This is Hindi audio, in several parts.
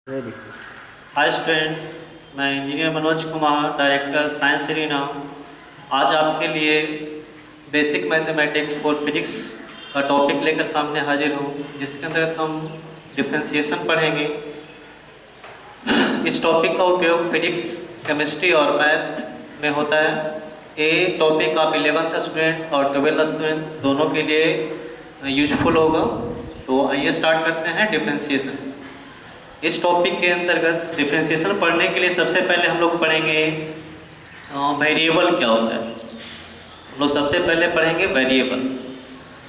रेडी। हाय स्टूडेंट, मैं engineer Manoj Kumar, director science arena. आज आपके लिए बेसिक मैथमेटिक्स फॉर फिजिक्स का टॉपिक लेकर सामने हाजिर हूँ, जिसके अंतर्गत हम डिफरेंशिएशन पढ़ेंगे। इस टॉपिक का उपयोग फिजिक्स, केमिस्ट्री और मैथ में होता है। ये टॉपिक आप 11th स्टूडेंट और 12th स्टूडेंट दोनों के लिए यूजफुल होगा। तो आइए स्टार्ट करते हैं डिफरेंशिएशन। इस टॉपिक के अंतर्गत डिफरेंशिएशन पढ़ने के लिए सबसे पहले हम लोग पढ़ेंगे वेरिएबल क्या होता है। हम लोग सबसे पहले पढ़ेंगे वेरिएबल,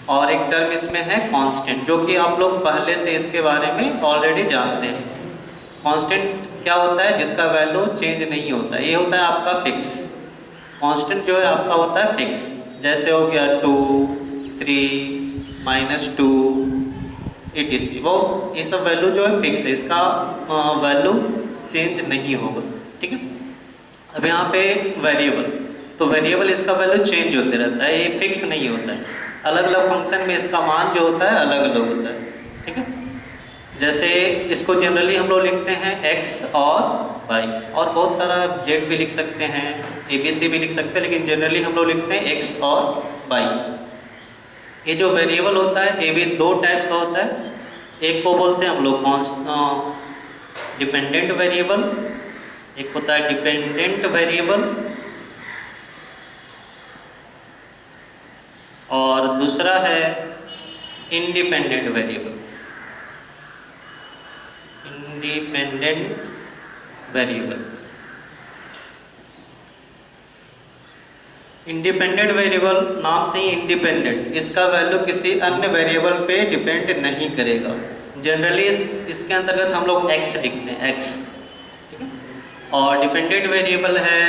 और एक टर्म इसमें है कांस्टेंट, जो कि आप लोग पहले से इसके बारे में ऑलरेडी जानते हैं। कांस्टेंट क्या होता है? जिसका वैल्यू चेंज नहीं होता है। ये होता है आपका फिक्स। कांस्टेंट जो है आपका होता है फिक्स, जैसे हो गया 2, 3, -2 etc। वो ये सब वैल्यू जो है फिक्स है, इसका वैल्यू चेंज नहीं होगा। ठीक है। अब यहाँ पे वेरिएबल, तो वेरिएबल इसका वैल्यू चेंज होते रहता है, ये फिक्स नहीं होता है। अलग अलग फंक्शन में इसका मान जो होता है अलग अलग होता है। ठीक है। जैसे इसको जनरली हम लोग लिखते हैं x और y, और बहुत सारा z भी लिख सकते हैं, abc भी लिख सकते हैं, लेकिन जनरली हम लोग लिखते हैं x और y। ये जो वेरिएबल होता है ये भी दो टाइप का होता है। एक को बोलते हैं हम लोग डिपेंडेंट वेरिएबल, एक होता है डिपेंडेंट वेरिएबल, और दूसरा है independent variable. Independent variable, independent variable नाम से ही इंडिपेंडेंट, इसका वैल्यू किसी अन्य वेरिएबल पे डिपेंड नहीं करेगा। जनरली इसके अंतर्गत हम लोग x लिखते हैं, x। ठीक है। और डिपेंडेंट वेरिएबल है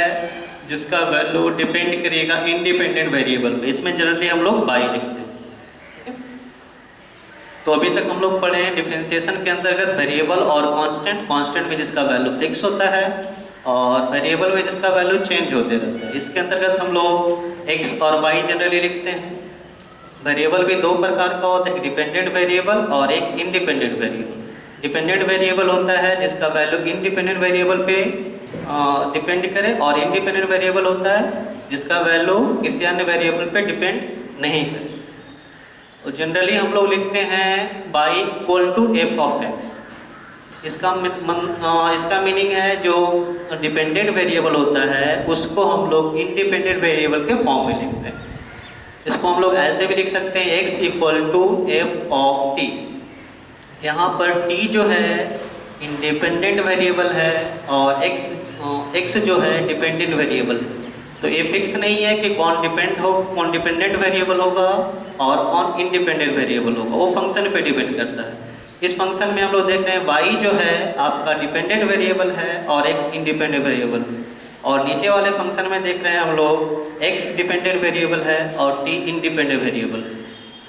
जिसका वैल्यू डिपेंड करेगा इंडिपेंडेंट वेरिएबल पे, इसमें जनरली हम लोग y लिखते हैं। ठीक है। तो अभी तक हम लोग पढ़े हैं डिफरेंशिएशन के अंतर्गत वेरिएबल और कांस्टेंट। कांस्टेंट में जिसका वैल्यू फिक्स होता है और वेरिएबल में जिसका वैल्यू चेंज होते रहता है। इसके अंतर्गत हम लोग x और y जनरली लिखते हैं। वेरिएबल भी दो प्रकार का होता है, एक डिपेंडेंट वेरिएबल और एक इंडिपेंडेंट वेरिएबल। डिपेंडेंट वेरिएबल होता है जिसका वैल्यू इंडिपेंडेंट वेरिएबल पे डिपेंड करे, और इंडिपेंडेंट वेरिएबल होता है जिसका वैल्यू किसी अन्य वेरिएबल पे डिपेंड नहीं करे। तो जनरली हम लोग लिखते हैं y = f of x। इसका मीनिंग है जो डिपेंडेंट वेरिएबल होता है उसको हम लोग इंडिपेंडेंट वेरिएबल के फॉर्म में लिखते हैं। इसको हम लोग ऐसे भी लिख सकते हैं x = f of t। यहाँ पर t जो है इंडिपेंडेंट वेरिएबल है और x जो है डिपेंडेंट वेरिएबल है। तो ये फिक्स नहीं है कि कौन डिपेंडेंट वेरिएबल होगा और कौन इंडिपेंडेंट वेरिएबल होगा, वो फंक्शन पे डिपेंड करता है। इस फंक्शन में हम लोग देख रहे हैं y जो है आपका डिपेंडेंट वेरिएबल है और x इंडिपेंडेंट वेरिएबल है, और नीचे वाले फंक्शन में देख रहे हैं हम लोग x डिपेंडेंट वेरिएबल है और t इंडिपेंडेंट वेरिएबल,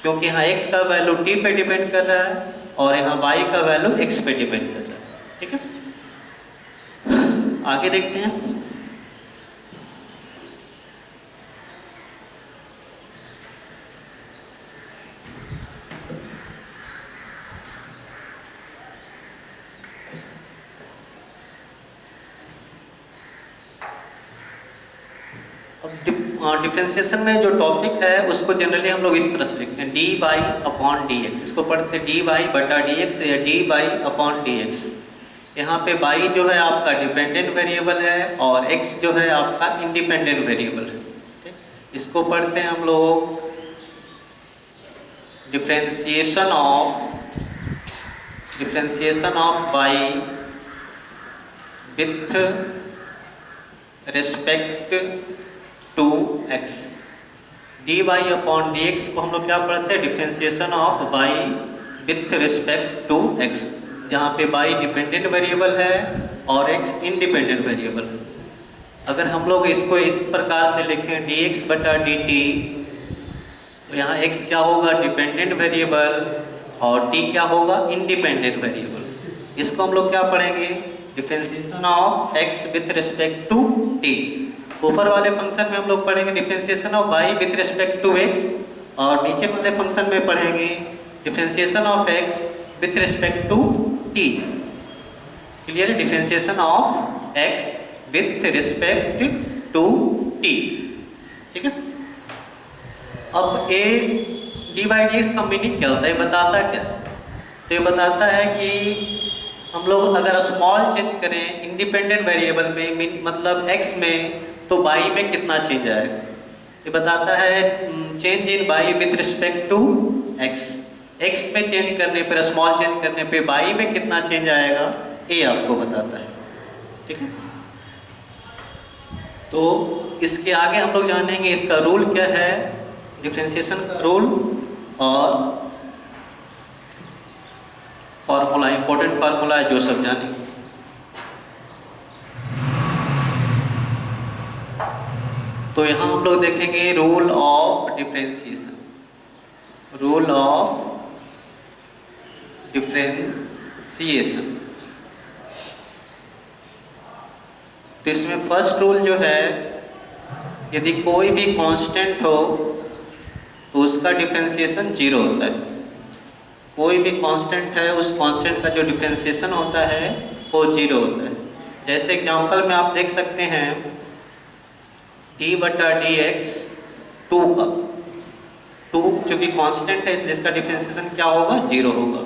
क्योंकि यहाँ x का वैल्यू t पे डिपेंड कर रहा है और यहाँ y का वैल्यू x पे डिपेंड कर रहा है। ठीक है। आगे देखते हैं। डिफरेंशिएशन में जो टॉपिक है उसको जनरली हम लोग इस तरह से लिखते हैं dy/dx। इसको पढ़ते हैं dy/dx या dy/dx। यहाँ पे y जो है आपका डिपेंडेंट वेरिएबल है और x जो है आपका इंडिपेंडेंट वेरिएबल है। इसको पढ़ते हैं हम लोग differentiation of y with respect to x। dy/dx को हम लोग क्या पढ़ते हैं? Differentiation of y with respect to x, जहाँ पे y डिपेंडेंट वेरिएबल है और x इंडिपेंडेंट वेरिएबल है। अगर हम लोग इसको इस प्रकार से लिखें dx/dt, तो यहाँ x क्या होगा? डिपेंडेंट वेरिएबल, और t क्या होगा? Independent variable. इसको हम लोग क्या पढ़ेंगे? Differentiation of x with respect to t। ऊपर वाले फंक्शन में हम लोग पढ़ेंगे differentiation of y with respect to x, और नीचे वाले फंक्शन में पढ़ेंगे differentiation of x with respect to t। Clear है? Differentiation of x with respect to t, ठीक है। अब a dy/dx का मीनिंग क्या होता है, बताता है क्या? तो ये बताता है कि हम लोग अगर स्मॉल चेंज करें इंडिपेंडेंट वेरिएबल में, मतलब x में, तो y में कितना चेंज आएगा। ये बताता है change in y with respect to x में चेंज करने पर, स्मॉल चेंज करने पे y में कितना चेंज आएगा, ये आपको बताता है, ठीक है। तो इसके आगे हम लोग जानेंगे इसका रूल क्या है, डिफरेंशिएशन का रूल और फार्मूला, इंपॉर्टेंट फार्मूला है जो सब जानेंगे। तो यहाँ हम लोग देखेंगे rule of differentiation, rule of differentiation. तो इसमें फर्स्ट रूल जो है, यदि कोई भी कांस्टेंट हो तो उसका डिफरेंशिएशन जीरो होता है। कोई भी कांस्टेंट है, उस कांस्टेंट का जो डिफरेंशिएशन होता है वो जीरो होता है। जैसे एग्जांपल में आप देख सकते हैं d/dx 2 का, 2 चूँकि कांस्टेंट है इसलिए इसका डिफरेंशिएशन क्या होगा, जीरो होगा।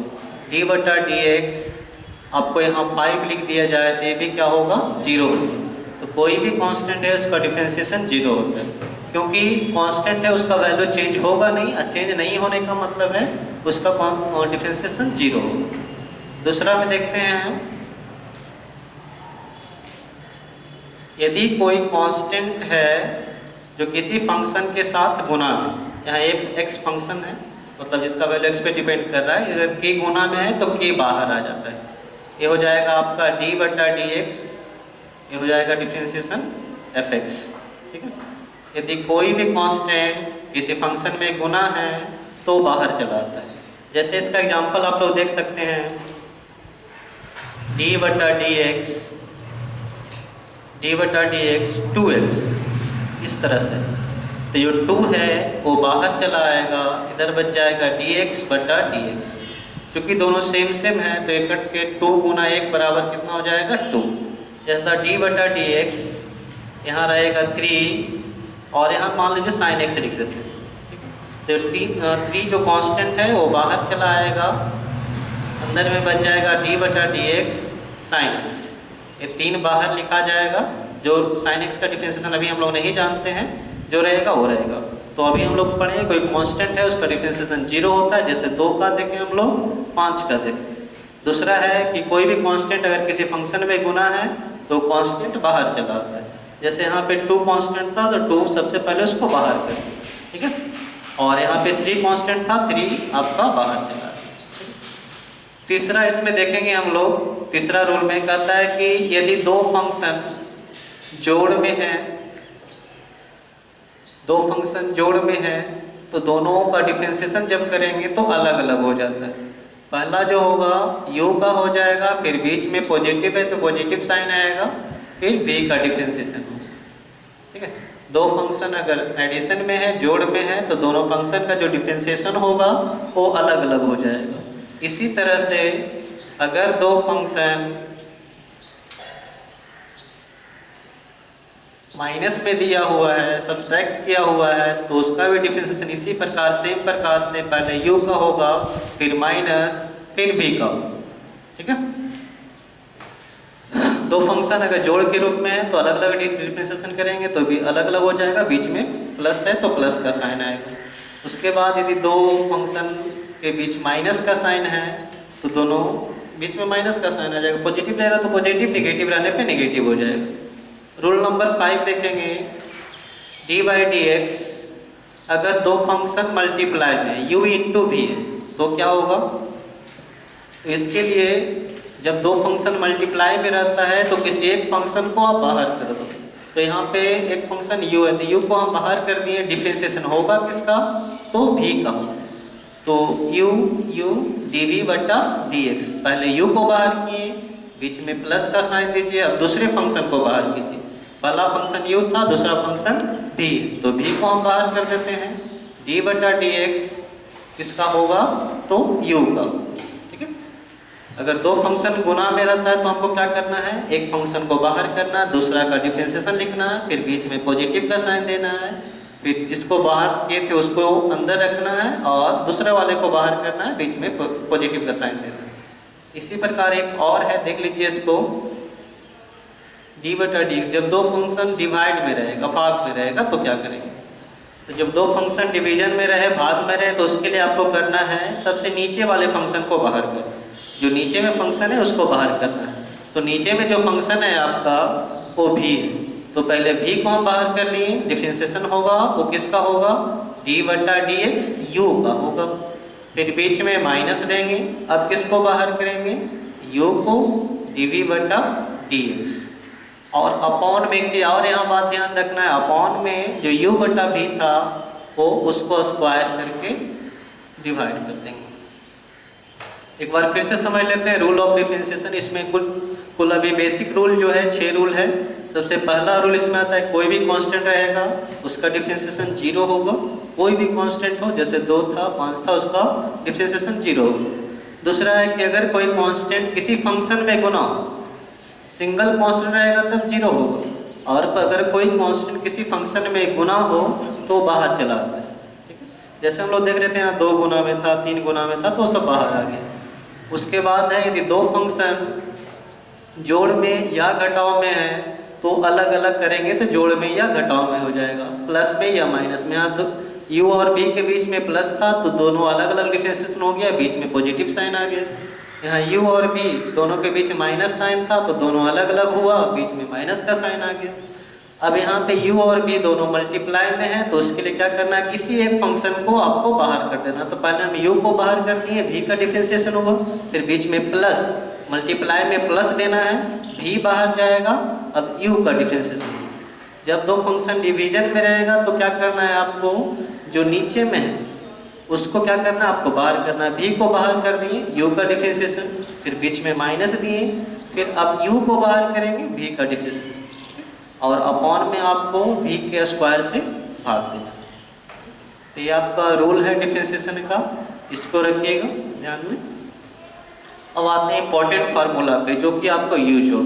d/dx आपको यहाँ 5 लिख दिया जाए तो ये भी क्या होगा, जीरो। तो कोई भी कांस्टेंट है उसका डिफरेंशिएशन जीरो होता है, क्योंकि कांस्टेंट है उसका वैल्यू चेंज होगा नहीं, चेंज नहीं होने का मतलब है उसका डिफरेंशिएशन जीरो होगा। दूसरा में देखते हैं, यदि कोई कांस्टेंट है जो किसी फंक्शन के साथ गुना में, यहाँ f(x) फंक्शन है, मतलब जिसका वैल्यू x पे डिपेंड कर रहा है, अगर k गुना में है तो k बाहर आ जाता है। ये हो जाएगा आपका d/dx, ये हो जाएगा डिफरेंशिएशन f(x), ठीक है। यदि कोई भी कांस्टेंट किसी फंक्शन में गुना है तो बाहर चला आता है। जैसे इसका एग्जांपल आप लोग देख सकते हैं, d/dx 2x, इस तरह से। तो जो 2 है वो बाहर चला आएगा, इधर बच जाएगा dx/dx। चूँकि दोनों सेम है तो ये कट के 2 गुना 1 बराबर कितना हो जाएगा, 2। जैसा d/dx यहाँ रहेगा 3 और यहाँ मान लीजिए sin x लिख देते हैं, तो 3 जो कांस्टेंट है वो बाहर चला आएगा, अंदर में बच जाएगा d/dx sin x। ये 3 बाहर लिखा जाएगा, जो sin x का डिफरेंशिएशन अभी हम लोग नहीं जानते हैं, जो रहेगा वो रहेगा। तो अभी हम लोग पढ़े कोई कांस्टेंट है उसका डिफरेंशिएशन जीरो होता है, जैसे 2 का देखें हम लोग, 5 का देखें। दूसरा है कि कोई भी कांस्टेंट अगर किसी फंक्शन में गुना है तो कांस्टेंट बाहर चला आता है। जैसे यहाँ पे 2 कांस्टेंट था तो 2 सबसे पहले उसको बाहर कर दिया, ठीक है। और यहाँ पे 3 कांस्टेंट था, 3 आपका बाहर चला। तीसरा इसमें देखेंगे हम लोग, तीसरा रूल में कहता है कि यदि 2 फंक्शन जोड़ में है, 2 फंक्शन जोड़ में है तो दोनों का डिफरेंशिएशन जब करेंगे तो अलग अलग हो जाता है। पहला जो होगा u का हो जाएगा, फिर बीच में पॉजिटिव है तो पॉजिटिव साइन आएगा, फिर v का डिफरेंशिएशन होगा, ठीक है। 2 फंक्शन अगर एडिशन में है, जोड़ में है, तो दोनों फंक्शन का जो डिफरेंशिएशन होगा वो अलग अलग हो जाएगा। इसी तरह से अगर 2 फंक्शन माइनस में दिया हुआ है, सब्ट्रैक्ट किया हुआ है, तो उसका भी डिफरेंशिएशन इसी प्रकार सेम प्रकार से पहले u का होगा, फिर माइनस, फिर v का, ठीक है। 2 फंक्शन अगर जोड़ के रूप में है तो अलग अलग डिफरेंशिएशन करेंगे तो भी अलग अलग हो जाएगा, बीच में प्लस है तो प्लस का साइन आएगा। उसके बाद यदि 2 फंक्शन के बीच माइनस का साइन है तो दोनों बीच में माइनस का साइन आ जाएगा, पॉजिटिव रहेगा तो पॉजिटिव, नेगेटिव रहने पे नेगेटिव हो जाएगा। रूल नंबर 5 देखेंगे, d/dx अगर 2 फंक्शन मल्टीप्लाई में u × v है तो क्या होगा। तो इसके लिए जब 2 फंक्शन मल्टीप्लाई में रहता है तो किसी एक फंक्शन को आप बाहर कर दो। तो यहाँ पे एक फंक्शन u है तो u को हम बाहर कर दिए, डिफरेंशिएशन होगा किसका, तो v का। तो u dv/dx, पहले u को बाहर किए, बीच में प्लस का साइन दीजिए, अब दूसरे फंक्शन को बाहर कीजिए। पहला फंक्शन u था, दूसरा फंक्शन v, तो v को हम बाहर कर देते हैं, d/dx किसका होगा, तो u का, ठीक है। अगर दो फंक्शन गुना में रहता है तो हमको क्या करना है, एक फंक्शन को बाहर करना है, दूसरा का डिफरेंशिएशन लिखना है, फिर बीच में पॉजिटिव का साइन देना है, फिर जिसको बाहर किए थे उसको अंदर रखना है और दूसरे वाले को बाहर करना है, बीच में पॉजिटिव का साइन देना है। इसी प्रकार एक और है, देख लीजिए इसको, डी बटा डी। जब दो फंक्शन डिवाइड में रहेगा, भाग में रहेगा, तो क्या करेंगे, तो जब दो फंक्शन डिवीजन में रहे, भाग में रहे, तो उसके लिए आपको करना है सबसे नीचे वाले फंक्शन को बाहर कर, जो नीचे में फंक्शन है उसको बाहर करना है। तो नीचे में जो फंक्शन है आपका वो भी है, तो पहले भी को हम बाहर कर लिए, डिफरेंशिएशन होगा वो किसका होगा, डी बटा डी एक्स यू का होगा, फिर बीच में माइनस देंगे। अब किसको बाहर करेंगे, यू को, डी वी बटा डी एक्स। और अपॉन में एक चीज और यहाँ बात ध्यान रखना है, अपॉन में जो u बटा v था वो उसको स्क्वायर करके डिवाइड कर देंगे। एक बार फिर से समझ लेते हैं रूल ऑफ डिफरेंशिएशन। इसमें कुल अभी बेसिक रूल जो है 6 रूल है। सबसे पहला रूल इसमें आता है, कोई भी कांस्टेंट रहेगा उसका डिफरेंशिएशन 0 होगा। कोई भी कांस्टेंट हो, जैसे 2 था 5 था, उसका डिफरेंशिएशन 0 होगा। दूसरा है कि अगर कोई कांस्टेंट किसी फंक्शन में गुना हो, सिंगल कांस्टेंट रहेगा तब 0 होगा, और अगर कोई कांस्टेंट किसी फंक्शन में गुना हो तो बाहर चला आता है। ठीक है, जैसे हम लोग देख रहे थे यहाँ 2 गुना में था, 3 गुना में था, तो सब बाहर आ गया। उसके बाद है यदि दो फंक्शन जोड़ में या घटाव में है तो अलग अलग करेंगे तो जोड़ में या घटाव में हो जाएगा, प्लस में या माइनस में। यहाँ तो u और v के बीच में प्लस था तो दोनों अलग अलग डिफरेंशिएशन हो गया, बीच में पॉजिटिव साइन आ गया। यहाँ u और v दोनों के बीच माइनस साइन था तो दोनों अलग अलग हुआ, बीच में माइनस का साइन आ गया। अब यहाँ पे u और v दोनों मल्टीप्लाई में है तो उसके लिए क्या करना है, किसी एक फंक्शन को आपको बाहर कर देना। तो पहले हम u को बाहर कर दिए, v का डिफरेंशिएशन होगा, फिर बीच में प्लस, मल्टीप्लाई में प्लस देना है, v बाहर जाएगा, अब u का डिफरेंशिएशन। जब दो फंक्शन डिवीजन में रहेगा तो क्या करना है आपको, जो नीचे में है उसको क्या करना है, आपको बाहर करना है। v को बाहर कर दिए, u का डिफरेंशिएशन, फिर बीच में माइनस दिए, फिर अब u को बाहर करेंगे, v का डिफरेंशिएशन, और अपॉन में आपको v के स्क्वायर से भाग देना। तो ये आपका रूल है डिफरेंशिएशन का, इसको रखिएगा ध्यान में। अब आते हैं इंपॉर्टेंट फार्मूला पे जो कि आपको यूज हो।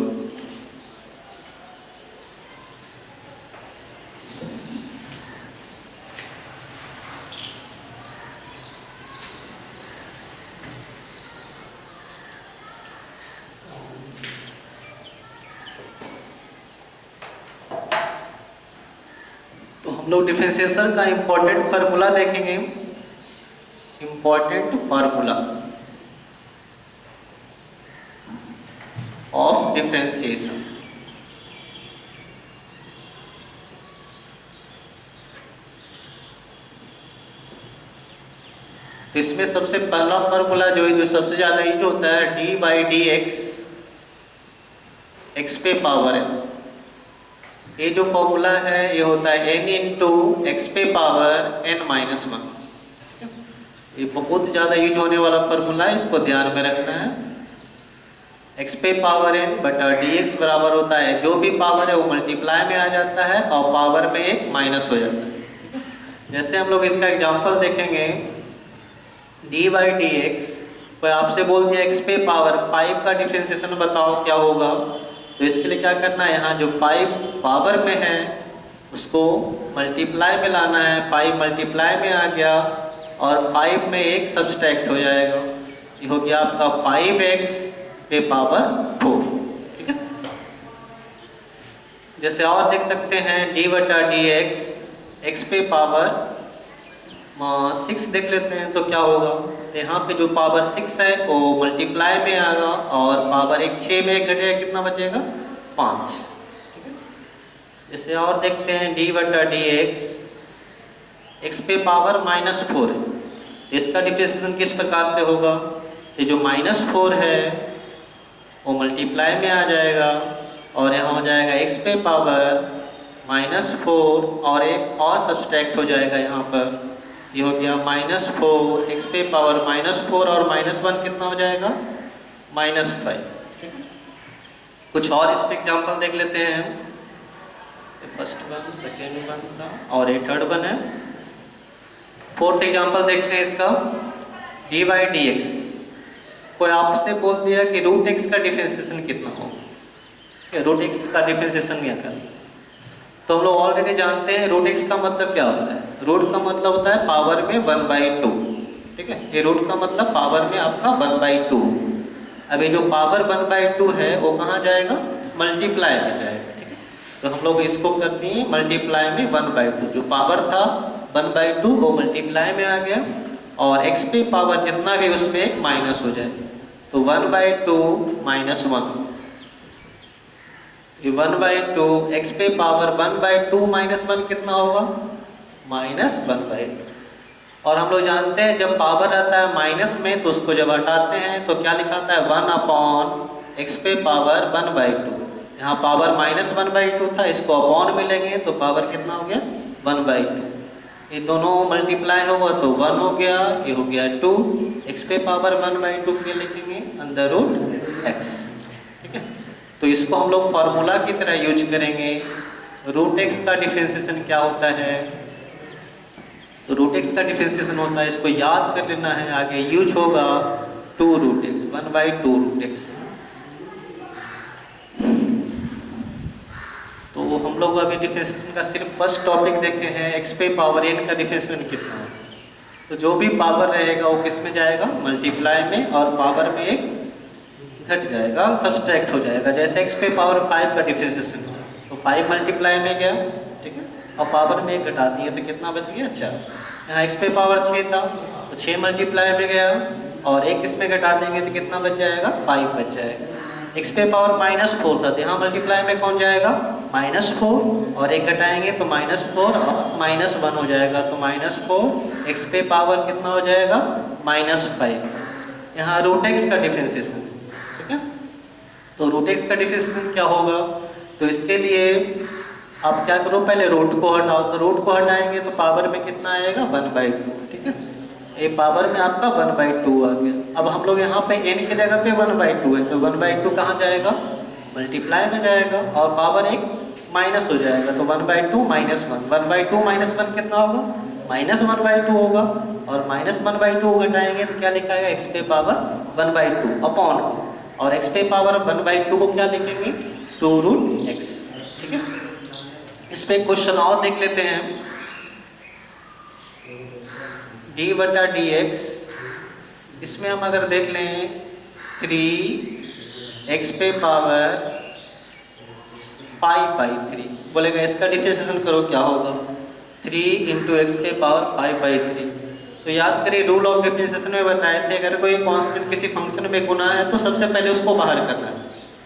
लोग डिफरेंशिएशन का इंपॉर्टेंट फार्मूला देखेंगे। Important formula of differentiation. तो इसमें सबसे पहला फार्मूला जो सबसे ज्यादा यूज होता है, D by d x, x पे पावर है। ये जो फॉर्मूला है ये होता है n इंटू एक्स पे पावर n माइनस 1। ये बहुत ज़्यादा यूज होने वाला फॉर्मूला है, इसको ध्यान में रखना है। x पे पावर n बटा dx बराबर होता है, जो भी पावर है वो मल्टीप्लाई में आ जाता है और पावर में एक माइनस हो जाता है। जैसे हम लोग इसका एग्जांपल देखेंगे, d बाई डी एक्स, कोई आपसे बोल दिया x पे पावर 5 का डिफरेंशिएशन बताओ क्या होगा, तो इसके लिए क्या करना है, यहाँ जो 5 पावर में है उसको मल्टीप्लाई में लाना है। 5 मल्टीप्लाई में आ गया और 5 में एक सब्सट्रैक्ट हो जाएगा, ये हो गया आपका 5x पे पावर 4। ठीक है, जैसे और देख सकते हैं d बटा डी एक्स, एक्स पे पावर 6 देख लेते हैं तो क्या होगा। तो यहाँ पे जो पावर 6 है वो मल्टीप्लाई में आएगा और पावर 6 में घटेगा, कितना बचेगा 5। ठीक है, जैसे और देखते हैं d बटा डी एक्स, एक्स पे पावर -4 है, इसका डिफरेंशिएशन किस प्रकार से होगा, ये जो -4 है वो मल्टीप्लाई में आ जाएगा और यहाँ हो जाएगा एक्स पे पावर -4 और एक और सब्सट्रैक्ट हो जाएगा यहाँ पर, ये हो गया -4, एक्स पे पावर -4 और -1 कितना हो जाएगा -5। कुछ और इस पे एग्जाम्पल देख लेते हैं। फर्स्ट वन, सेकेंड वन था और ये थर्ड वन है। फोर्थ एग्जाम्पल देखते हैं इसका, d बाई डी एक्स, कोई आपसे बोल दिया कि रूट एक्स का डिफरेंशिएशन कितना होगा, रूट एक्स का डिफरेंशिएशन क्या कर, तो हम लोग ऑलरेडी जानते हैं रूट एक्स का मतलब क्या होता है। रूट का मतलब होता है पावर में 1/2, ठीक है। ये रूट का मतलब पावर में आपका 1/2। अभी जो पावर 1/2 है वो कहाँ जाएगा, मल्टीप्लाई में जाएगा, ठीक है। तो हम लोग इसको कर दिए मल्टीप्लाई में 1/2, जो पावर था 1/2 वो मल्टीप्लाई में आ गया, और एक्स पे पावर जितना भी उसमें एक माइनस हो जाए, तो 1/2 माइनस 1, ये 1/2 एक्स पे पावर 1/2 माइनस 1 कितना होगा, -1/2। और हम लोग जानते हैं जब पावर आता है माइनस में तो उसको जब हटाते हैं तो क्या लिखाता है 1 एक्स पे पावर 1/2। यहाँ पावर -1/2 था, इसको अपॉन में लेंगे तो पावर कितना हो गया 1/2। ये दोनों मल्टीप्लाई होगा तो 1 हो गया, ये हो गया 2, एक्स पे पावर 1/2 के लिखेंगे अंडर रूट एक्स, ठीक है। तो इसको हम लोग फार्मूला की तरह यूज करेंगे। रूट एक्स का डिफरेंशिएशन क्या होता है, तो रूट एक्स का डिफरेंशिएशन होता है, इसको याद कर लेना है, आगे यूज होगा 2 रूट एक्स, 1/2 रूट एक्स। तो हम लोग अभी डिफरेंशिएशन का सिर्फ फर्स्ट टॉपिक देखे हैं, एक्स पे पावर n का डिफरेंशिएशन कितना है। तो जो भी पावर रहेगा वो किस में जाएगा, मल्टीप्लाई में, और पावर में एक घट जाएगा, सब्सट्रैक्ट हो जाएगा। जैसे एक्स पे पावर 5 का डिफरेंशिएशन है तो 5 मल्टीप्लाई में गया, ठीक है, और पावर में एक घटा दिए तो कितना बच गया 4। यहाँ एक्स पे पावर 6 था तो 6 मल्टीप्लाई में गया, और एक इसमें घटा देंगे तो कितना बच जाएगा 5 बच जाएगा। एक्स पे पावर -4 था तो यहाँ मल्टीप्लाई में कौन जाएगा -4, और एक घटाएंगे तो -4 और -1 हो जाएगा, तो -4 एक्स पे पावर कितना हो जाएगा -5। यहाँ रूट एक्स का डिफरेंशिएशन, ठीक है। तो रूट एक्स का डिफरेंशिएशन क्या होगा, तो इसके लिए आप क्या करो, पहले रूट को हटाओ, तो रूट को हटाएंगे तो पावर में कितना आएगा 1/2, ठीक है। ये पावर में आपका 1/2 आ गया। अब हम लोग यहाँ पे n की जगह पे 1/2 है तो 1/2 कहाँ जाएगा, मल्टीप्लाई में जाएगा, और पावर एक माइनस हो जाएगा, तो 1/2 -1, 1/2 -1 कितना होगा -1/2 होगा, और -1/2 घटाएंगे तो क्या लिखाएगा एक्स पे पावर 1/2 अपॉन, और एक्स पे पावर 1/2 को क्या लिखेंगे 2 रूट एक्स, ठीक है। इस पे क्वेश्चन और देख लेते हैं, d/dx, इसमें हम अगर देख लें 3 एक्स पे पावर 5/3, बोलेगा इसका डिफरेंशिएशन करो क्या होगा, 3 × एक्स पे पावर 5/3। तो याद करिए रूल ऑफ डिफरेंशिएशन में बताए थे, अगर कोई कांस्टेंट किसी फंक्शन में गुना है तो सबसे पहले उसको बाहर करना है,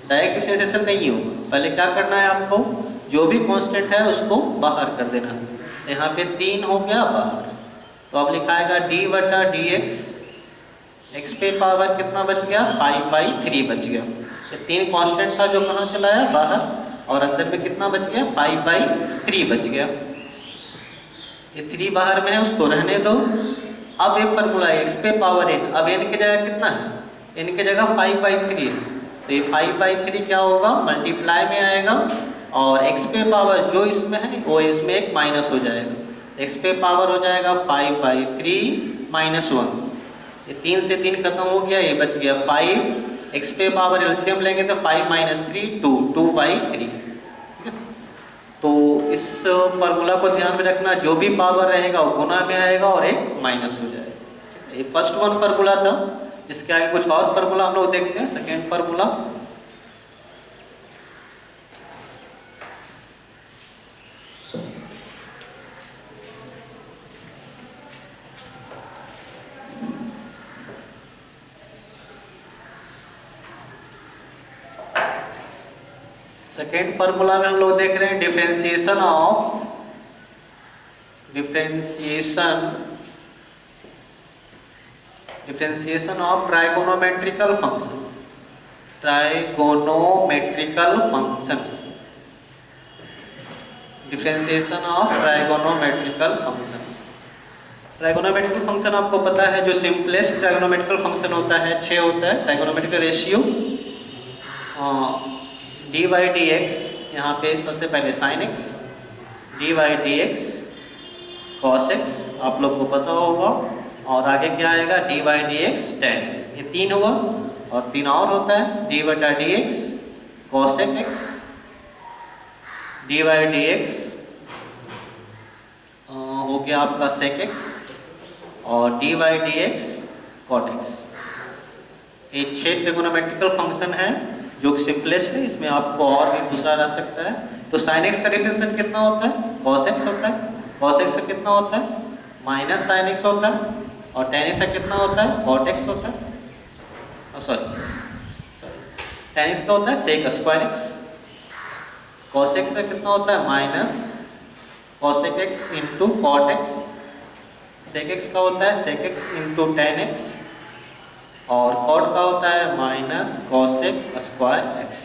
डायरेक्ट डिफरेंशिएशन नहीं होगा। पहले क्या करना है आपको, जो भी कांस्टेंट है उसको बाहर कर देना है। यहाँ पे 3 हो गया बाहर, तो अब लिखाएगा d/dx, एक्स पे पावर कितना बच गया 5/3 बच गया। ये 3 कांस्टेंट था जो कहाँ चला है बाहर, और अंदर में कितना बच गया 5/3 बच गया। ये 3 बाहर में है उसको रहने दो। अब ये फॉर्मूला है एक्स पे पावर n, अब n की जगह कितना है, n की जगह 5/3 है, तो ये 5/3 क्या होगा मल्टीप्लाई में आएगा, और एक्स पे पावर जो इसमें है वो इसमें एक माइनस हो जाएगा, एक्स पे पावर हो जाएगा 5/3 -1, ये 3 से 3 खत्म हो गया, ये बच गया 5, एक्स पे पावर एलसीएम लेंगे तो 5 - 3 2, 2/3, ठीक है। तो इस फार्मूला को ध्यान में रखना, जो भी पावर रहेगा वो गुना में आएगा और एक माइनस हो जाएगा। ये फर्स्ट वन फार्मूला था। इसके आगे कुछ और फार्मूला हम लोग देखते हैं। सेकेंड फार्मूला, सेकेंड फार्मूला में हम लोग देख रहे हैं differentiation of trigonometrical function, differentiation of trigonometrical function. Trigonometrical function आपको पता है, जो सिंपलेस्ट ट्राइगोनोमेट्रिकल फंक्शन होता है 6 होता है ट्राइगोनोमेट्रिकल रेशियो। d/dx, यहाँ पे सबसे पहले sin x, d/dx cos x आप लोग को पता होगा, और आगे क्या आएगा, D by d x ten x, ये 3 हुआ। और 3 और होता है डी बटा d x cosec x, d by d x हो गया आपका सेक एक्स, और d by d x cot x. ये 6 ट्रिगोनोमेट्रिकल फंक्शन है जो सिंपलेस्ट है, इसमें आपको और भी दूसरा रह सकता है। तो साइन एक्स का डिफरेंशियल कितना होता है, कॉस एक्स होता है। कॉस एक्स का कितना होता है, माइनस साइन एक्स होता है। और टेन एक्स का कितना होता है, कॉट एक्स होता है। सॉरी टेन एक्स का होता है sec square x. Cos x का कितना होता है, minus cosec x into cot x. Sec x का होता है sec x into tan x. और कॉट का होता है माइनस कॉसेक स्क्वायर एक्स।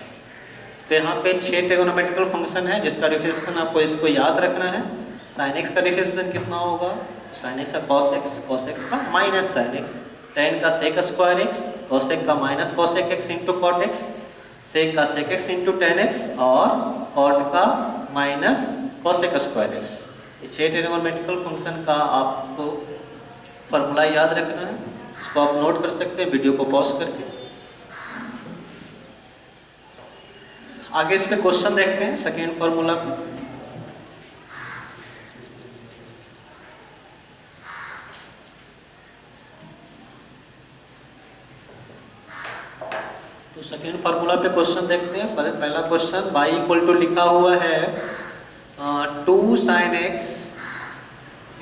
तो यहाँ पे 6 ट्रिगोनोमेट्रिकल फंक्शन है जिसका डिफरेंशिएशन आपको इसको याद रखना है। साइन एक्स का डिफरेंशिएशन कितना होगा, साइन एक्स का कॉस एक्स का माइनस साइन एक्स, टेन का सेक स्क्वायर एक्स, कॉसेक का minus cosec x into cot x, sec का sec x into tan x, और कॉट का माइनस कॉसेक स्क्वायर एक्स। ये 6 ट्रिगोनोमेट्रिकल फंक्शन का आपको फॉर्मूला याद रखना है। इसको आप नोट कर सकते हैं वीडियो को पॉज करके। आगे इस पे क्वेश्चन देखते हैं सेकेंड फॉर्मूला पे। तो सेकेंड फॉर्मूला पे क्वेश्चन देखते हैं। पहला क्वेश्चन y इक्वल टू लिखा हुआ है 2 sin x,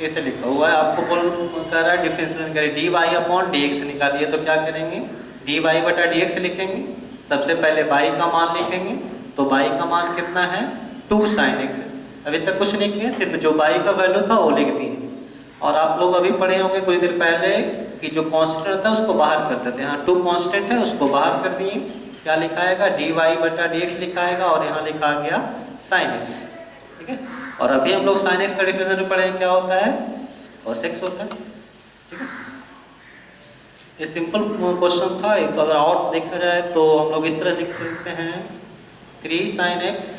ऐसे लिखा हुआ है। आपको कह रहा है डिफरेंशिएशन करें, d y upon d x निकालिए। तो क्या करेंगे, डी वाई बटा डी एक्स लिखेंगे। सबसे पहले y का मान लिखेंगे, तो y का मान कितना है 2 sin x। अभी तक कुछ नहीं किए, सिर्फ जो y का वैल्यू था वो लिख दिए। और आप लोग अभी पढ़े होंगे कुछ देर पहले कि जो कांस्टेंट होता है उसको बाहर कर देते हैं। यहाँ 2 कांस्टेंट है उसको बाहर कर दिए। क्या लिखा आएगा, डी वाई बटा डी एक्स लिखा आएगा, और यहाँ लिखा गया साइन एक्स। ठीक है, और अभी हम लोग साइन एक्स का डिफरेंशियल पढ़ेंगे, क्या होता है, cos x होता है। ठीक है, ये सिंपल क्वेश्चन था। एक अगर और देखा जाए तो हम लोग इस तरह लिख सकते हैं 3 sin x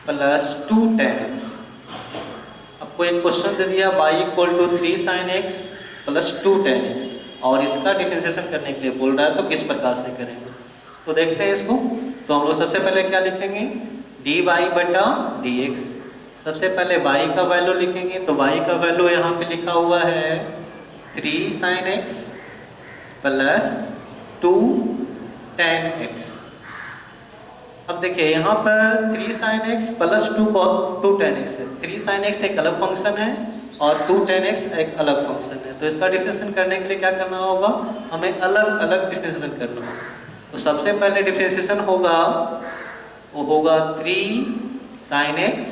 plus 2 tan x। आपको एक क्वेश्चन दे दिया y equal to 3 sin x plus 2 tan x, और इसका डिफरेंशिएशन करने के लिए बोल रहा है, तो किस प्रकार से करेंगे। तो देखते हैं इसको। तो हम लोग सबसे पहले क्या लिखेंगे, डी वाई बटा डी एक्स। सबसे पहले y का वैल्यू लिखेंगे, तो y का वैल्यू यहाँ पे लिखा हुआ है 3 sin x plus 2 tan x। अब देखिए यहाँ पर 3 sin x plus 2 tan x है। 3 sin x एक अलग फंक्शन है और 2 tan x एक अलग फंक्शन है। तो इसका डिफरेंशिएशन करने के लिए क्या करना होगा, हमें अलग अलग डिफरेंशिएशन करना होगा। तो सबसे पहले डिफरेंशिएशन होगा, वो होगा 3 sin x,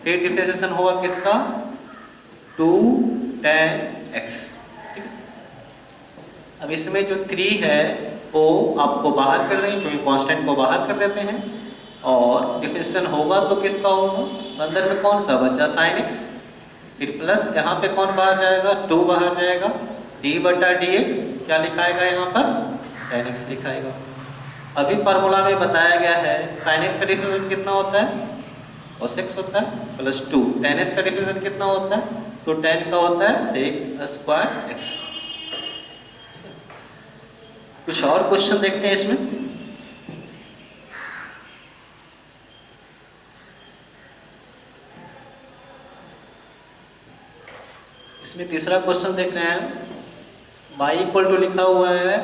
फिर डिफरेंशिएशन होगा किसका, 2 tan x। ठीक है, अब इसमें जो 3 है वो आपको बाहर कर देंगे क्योंकि कांस्टेंट को बाहर कर देते हैं, और डिफरेंशिएशन होगा तो किसका होगा, अंदर में कौन सा बचा, sin x, फिर प्लस यहाँ पे कौन बाहर जाएगा, 2 बाहर जाएगा, d बटा डी एक्स क्या लिखाएगा यहाँ पर, tan x लिखाएगा। अभी फार्मूला में बताया गया है sin x का डिफरेंशिएशन कितना होता है, cos x होता है, प्लस 2 tan x का डिफरेंशिएशन कितना होता है, तो tan का होता है sec स्क्वायर x। कुछ और क्वेश्चन देखते हैं इसमें। इसमें तीसरा क्वेश्चन देख रहे हैं, y इक्वल टू लिखा हुआ है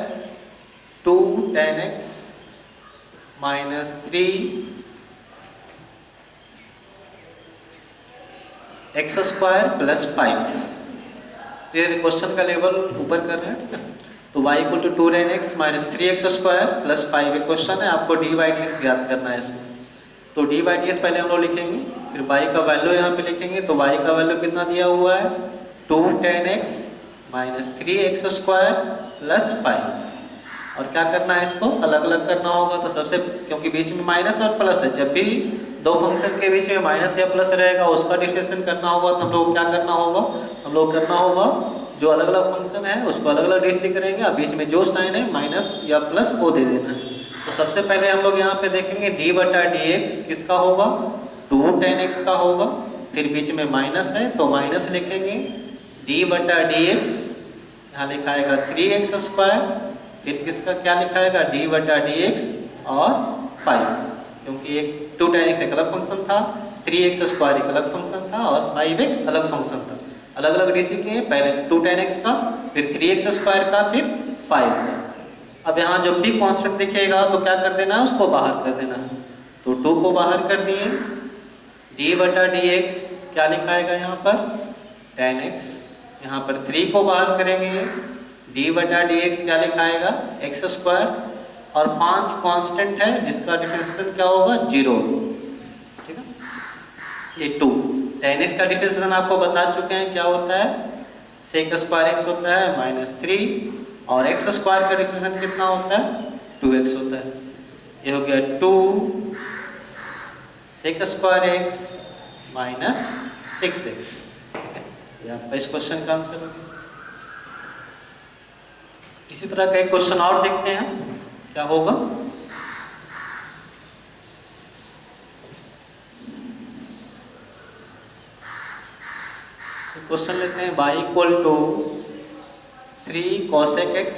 2 tan x minus 3 x square plus 5। फिर क्वेश्चन का लेवल ऊपर कर रहे हैं। ठीक है, तो y equal to 2 tan x minus 3x square plus 5 एक क्वेश्चन है, आपको डी बाई डी एक्स याद करना है इसमें। तो डी बाई डी एक्स पहले हम लोग लिखेंगे, फिर y का वैल्यू यहाँ पे लिखेंगे। तो y का वैल्यू कितना दिया हुआ है, 2 tan x minus 3x square plus 5। और क्या करना है, इसको अलग अलग करना होगा। तो सबसे, क्योंकि बीच में माइनस और प्लस है, जब भी दो फंक्शन के बीच में माइनस या प्लस रहेगा उसका डिफरेंशिएशन करना होगा। तो हम लोग क्या करना होगा, हम लोग करना होगा जो अलग अलग फंक्शन है उसको अलग अलग डिफरेंशिएट करेंगे, और बीच में जो साइन है माइनस या प्लस वो दे देना है। तो सबसे पहले हम लोग यहाँ पे देखेंगे डी बटा डी एक्स किसका होगा, 2 tan x का होगा। फिर बीच में माइनस है तो माइनस लिखेंगे, डी बटा डी एक्स यहाँ लिखाएगा 3x², फिर किसका क्या लिखाएगा d/dx और 5, क्योंकि एक 2 tan x एक अलग फंक्शन था, 3x² एक अलग फंक्शन था और 5 एक अलग फंक्शन था। अलग अलग डीसी के, पहले 2 tan x का, फिर 3x² का, फिर 5 का। अब यहाँ जब भी कांस्टेंट दिखेगा तो क्या कर देना है, उसको बाहर कर देना है। तो 2 को बाहर कर दिए, d/dx क्या लिखाएगा यहाँ पर tan x, यहाँ पर 3 को बाहर करेंगे, d/dx क्या लिखाएगा x², और 5 कांस्टेंट है जिसका डिफरेंशिएशन क्या होगा 0, ठीक है। ये 2 tan x का डिफरेंशिएशन आपको बता चुके हैं क्या होता है, sec² x होता है -3, और x² का डिफरेंशिएशन कितना होता है 2x होता है। ये हो गया 2 sec² x -6x, ये आपका इस क्वेश्चन का आंसर होगा। इसी तरह का एक क्वेश्चन और देखते हैं क्या होगा। क्वेश्चन लेते हैं y = 3 cosec x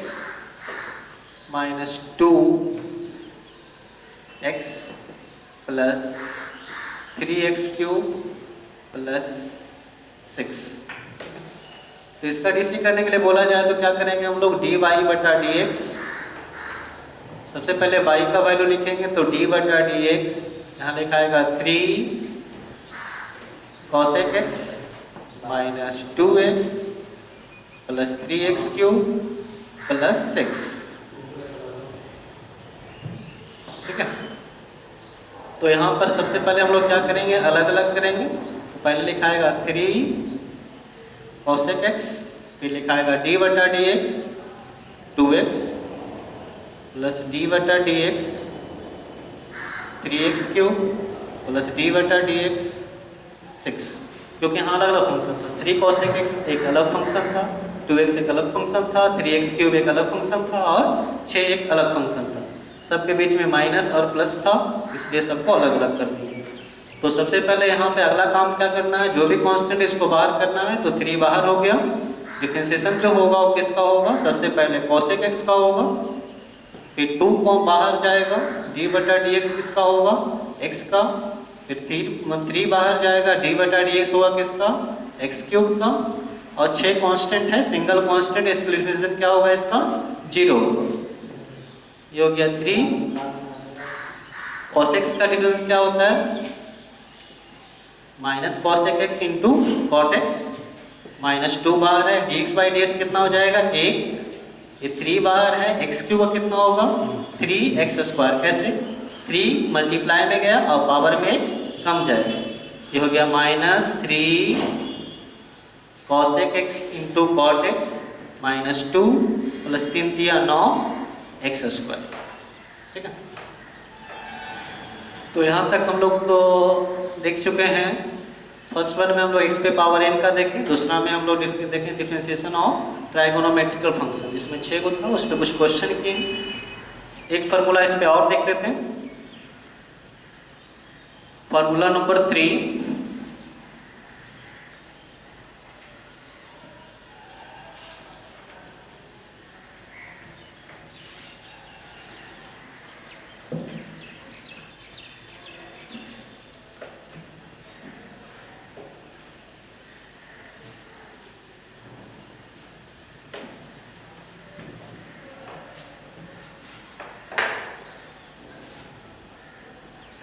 -2x + 3x³ + 6। तो इसका डीसी करने के लिए बोला जाए तो क्या करेंगे हम लोग, dy/dx, सबसे पहले y का वैल्यू लिखेंगे तो d/dx यहाँ लिखाएगा 3 cosec x -2x + 3x³ + 6, ठीक है। तो यहाँ पर सबसे पहले हम लोग क्या करेंगे, अलग अलग करेंगे। तो पहले लिखाएगा 3 cosec x, फिर लिखाएगा d/dx 2x + d/dx 3x³ + d/dx 6, क्योंकि यहाँ अलग अलग फंक्शन था। 3 cosec x एक अलग फंक्शन था, 2x एक अलग फंक्शन था, 3x³ एक अलग फंक्शन था और 6 एक अलग फंक्शन था। सबके बीच में माइनस और प्लस था, इसलिए सबको अलग अलग कर दिए। तो सबसे पहले यहाँ पे अगला काम क्या करना है, जो भी कांस्टेंट इसको बाहर करना है। तो 3 बाहर हो गया, डिफरेंशिएशन जो होगा वो किसका होगा, सबसे पहले cosec x का होगा, फिर 2 को बाहर जाएगा, d/dx किसका होगा x का, फिर 3 बाहर जाएगा, d/dx होगा किसका x³ का, और 6 कांस्टेंट है, सिंगल कांस्टेंट, इसका डिफरेंशिएशन क्या होगा इसका 0 होगा। ये हो गया 3 cos x का डिफरेंशिएशन क्या होता है -cosec x × cot x, -2 बाहर है, dx/dx कितना हो जाएगा 1, ये 3 बाहर है, x³ का कितना होगा 3x², कैसे 3 मल्टीप्लाई में गया और पावर में कम जाएगा। ये हो गया -3 cosec x × cot x -2 + 3 × 9 x², ठीक है। तो यहाँ तक हम लोग तो देख चुके हैं। फर्स्ट वन में हम लोग x पे पावर n का देखें, दूसरा में हम लोग देखें डिफरेंशिएशन ऑफ ट्राइगोनोमेट्रिकल फंक्शन, इसमें 6 को था, उस पर कुछ क्वेश्चन किए। एक फार्मूला इस पे और देख लेते हैं, फार्मूला नंबर 3,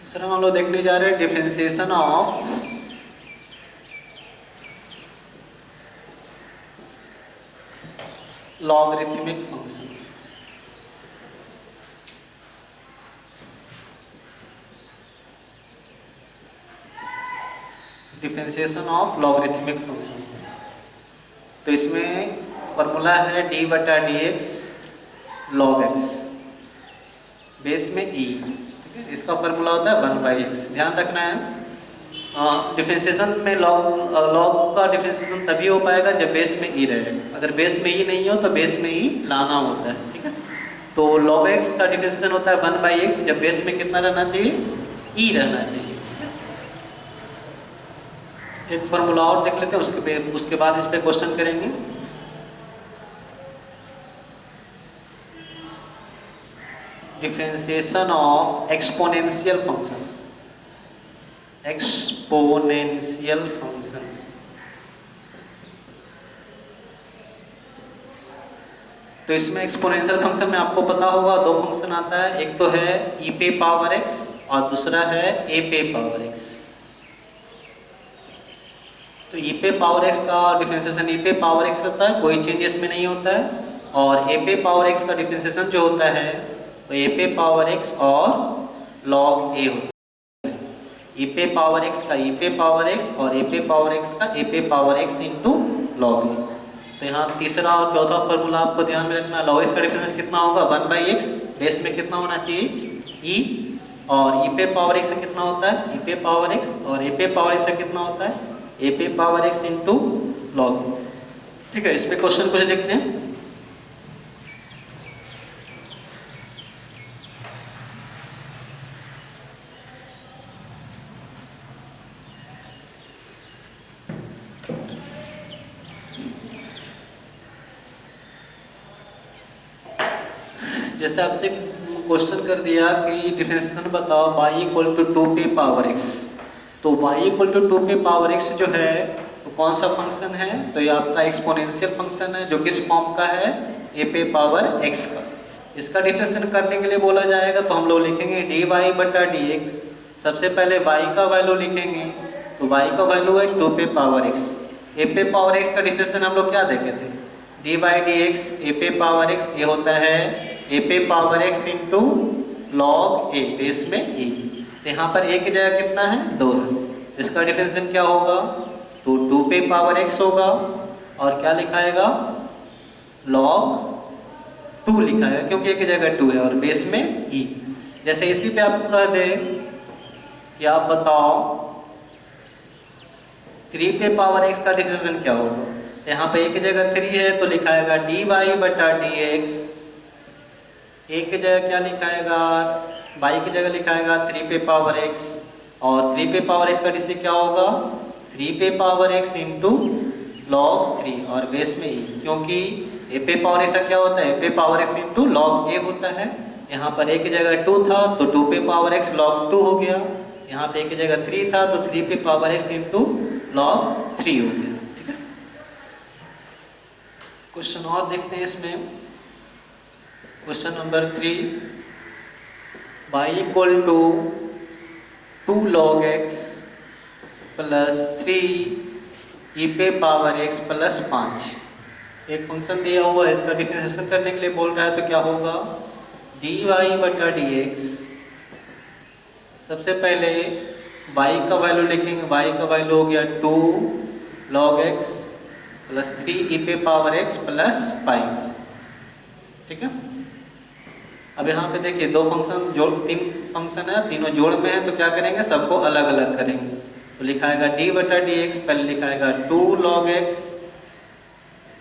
सर हम लोग देखने जा रहे हैं differentiation of logarithmic function. Differentiation of logarithmic function, तो इसमें फॉर्मूला है d/dx log x, बेस में e, इसका फॉर्मूला होता है 1/x। ध्यान रखना है डिफरेंशिएशन में लॉग का डिफरेंशिएशन तभी हो पाएगा जब बेस में e रहे। अगर बेस में e नहीं हो तो बेस में e लाना होता है, ठीक है। तो log x का डिफरेंशिएशन होता है 1/x, जब बेस में कितना रहना चाहिए e रहना चाहिए। एक फार्मूला और देख लेते हैं, उसके बाद इस पे क्वेश्चन करेंगे। Differentiation of exponential function, exponential function. तो इसमें एक्सपोनेंशियल फंक्शन में आपको पता होगा दो फंक्शन आता है, एक तो है e पे पावर x और दूसरा है a पे पावर x। तो e पे पावर x का डिफरेंशिएशन e पे पावर x होता है, कोई चेंज इसमें नहीं होता है। और a पे पावर x का डिफरेंशिएशन जो होता है वो a पे पावर x और log a होता है। e पे पावर x का e पे पावर x और a पे पावर x का a पे power x into log a। तो यहाँ तीसरा और चौथा फॉर्मूला आपको ध्यान में रखना। log x का डिफरेंशिएशन कितना होगा 1/x, बेस में कितना होना चाहिए e, और e पे पावर x से कितना होता है e पे पावर x, और a पे पावर x से कितना होता है a पे पावर x इंटू log। ठीक है, इस पे क्वेश्चन कुछ देखते हैं। जैसे आपसे क्वेश्चन कर दिया कि डिफरेंशिएशन बताओ y इक्वल टू 2 पे पावर x। तो y इक्वल टू 2 पे पावर x जो है तो कौन सा फंक्शन है, तो ये आपका एक्सपोनेंशियल फंक्शन है जो किस फॉर्म का है a पे पावर x का। इसका डिफरेंशिएशन करने के लिए बोला जाएगा तो हम लोग लिखेंगे dy/dx। सबसे पहले y का वैल्यू लिखेंगे, तो y का वैल्यू है 2 पे पावर x। a पे पावर x का डिफरेंशिएशन हम लोग क्या देखे थे dy/dx a पे पावर x, ये होता है a पे power x into log a, base में e। तो यहाँ पर a की जगह कितना है 2 है, इसका डिफरेंशिएशन क्या होगा तो 2 पे पावर x होगा और क्या लिखाएगा log 2 लिखाएगा, क्योंकि a की जगह 2 है और बेस में e। जैसे इसी पे आपको कह दे कि आप बताओ 3 पे पावर x का डिफरेंशिएशन क्या होगा। यहाँ पे a की जगह 3 है तो लिखाएगा dy/dx। a की जगह क्या लिखाएगा y की जगह लिखाएगा 3 पे पावर x, और 3 पे पावर x का डिफरेंशिएशन क्या होगा 3 पे पावर x इंटू log 3 और बेस में e, क्योंकि a पे पावर x का क्या होता है a पे power x into log a होता है। यहाँ पर a की जगह 2 था तो 2 पे पावर x log 2 हो गया, यहाँ पे a की जगह 3 था तो 3 पे पावर x इंटू log 3 हो गया। ठीक है, क्वेश्चन और देखते हैं इसमें। Question number 3, y equal to 2 log x plus 3 e पे पावर x प्लस 5। एक फंक्शन दिया हुआ है, इसका डिफरेंशिएशन करने के लिए बोल रहा है तो क्या होगा dy/dx। सबसे पहले y का वैल्यू लिखेंगे, y का वैल्यू हो गया 2 log x प्लस 3 e पे पावर x प्लस 5। ठीक है, अब यहाँ पे देखिए दो फंक्शन जोड़, 3 फंक्शन है, तीनों जोड़ में है, तो क्या करेंगे सबको अलग अलग करेंगे। तो लिखाएगा d/dx, पहले लिखाएगा 2 log x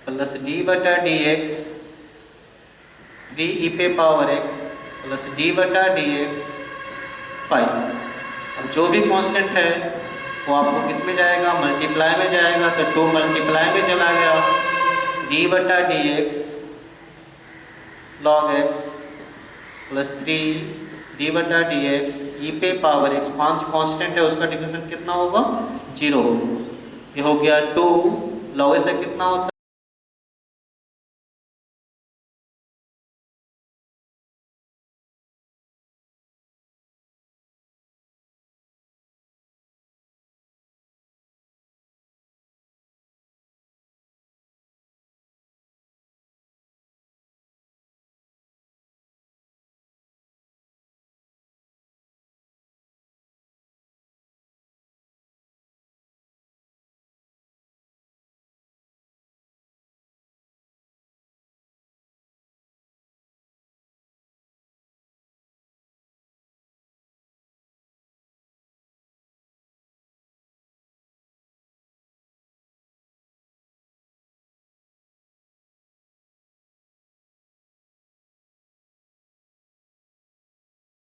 plus d/dx 3 e पे पावर x प्लस d/dx 5। अब जो भी कांस्टेंट है वो आपको किस में जाएगा मल्टीप्लाई में जाएगा, तो 2 मल्टीप्लाई में चला गया d/dx log x plus 3 d/dx e पे पावर x। 5 कांस्टेंट है, उसका डिफरेंशिएशन कितना होगा 0 होगा। ये हो गया 2 log से कितना होता है